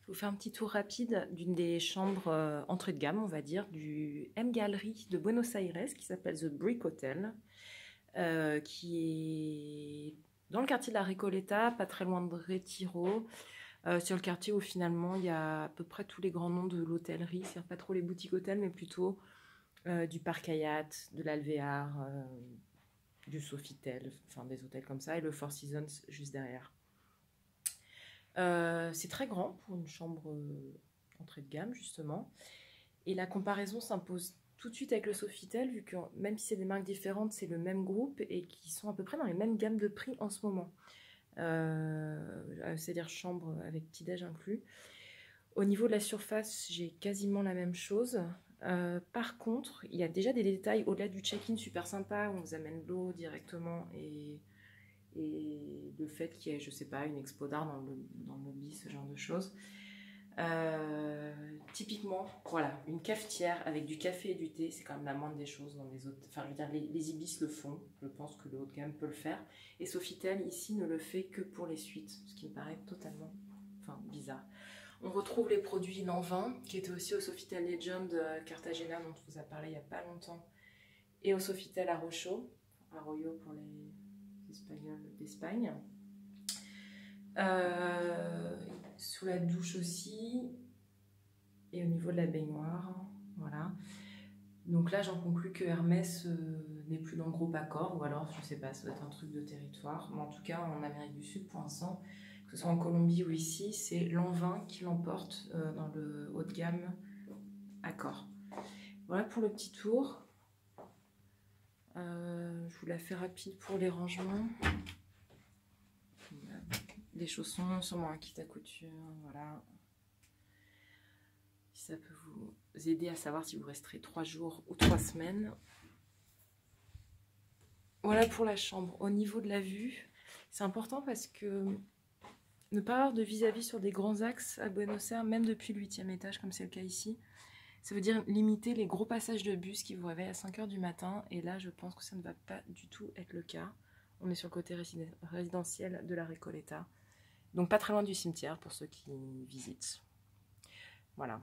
Je vous fais un petit tour rapide d'une des chambres entrée de gamme, on va dire, du M Gallery de Buenos Aires, qui s'appelle The Brick Hotel, qui est dans le quartier de la Recoleta, pas très loin de Retiro, sur le quartier où finalement il y a à peu près tous les grands noms de l'hôtellerie, c'est-à-dire pas trop les boutiques hôtels, mais plutôt du Parc Hyatt, de l'Alvéar, du Sofitel, enfin des hôtels comme ça, et le Four Seasons juste derrière. C'est très grand pour une chambre entrée de gamme, justement. Et la comparaison s'impose tout de suite avec le Sofitel, vu que même si c'est des marques différentes, c'est le même groupe et qui sont à peu près dans les mêmes gammes de prix en ce moment. C'est-à-dire chambre avec petit-déj inclus. Au niveau de la surface, j'ai quasiment la même chose. Par contre, il y a déjà des détails au-delà du check-in super sympa, où on vous amène l'eau directement et le fait qu'il y ait, je sais pas, une expo d'art dans le lobby, ce genre de choses. Typiquement, voilà, une cafetière avec du café et du thé, c'est quand même la moindre des choses dans les autres. Enfin, je veux dire, les Ibis le font, je pense que le haut de gamme peut le faire. Et Sofitel, ici, ne le fait que pour les suites, ce qui me paraît totalement bizarre. On retrouve les produits Lanvin, qui étaient aussi au Sofitel Legend Cartagena, dont on vous a parlé il n'y a pas longtemps, et au Sofitel Arroyo pour les Espagnols d'Espagne. Sous la douche aussi, et au niveau de la baignoire, voilà. Donc là, j'en conclus que Hermès n'est plus dans le groupe Accor, ou alors, je sais pas, ça doit être un truc de territoire. Mais en tout cas, en Amérique du Sud, pour l'instant, que ce soit en Colombie ou ici, c'est Lanvin qui l'emporte dans le haut de gamme Accor. Voilà pour le petit tour. Je vous la fais rapide pour les rangements. Des chaussons, sûrement un kit à couture, voilà. Si ça peut vous aider à savoir si vous resterez 3 jours ou 3 semaines. Voilà pour la chambre. Au niveau de la vue, c'est important parce que ne pas avoir de vis-à-vis sur des grands axes à Buenos Aires, même depuis le 8e étage, comme c'est le cas ici, ça veut dire limiter les gros passages de bus qui vous réveillent à 5 h du matin. Et là, je pense que ça ne va pas du tout être le cas. On est sur le côté résidentiel de la Recoleta. Donc pas très loin du cimetière pour ceux qui visitent. Voilà.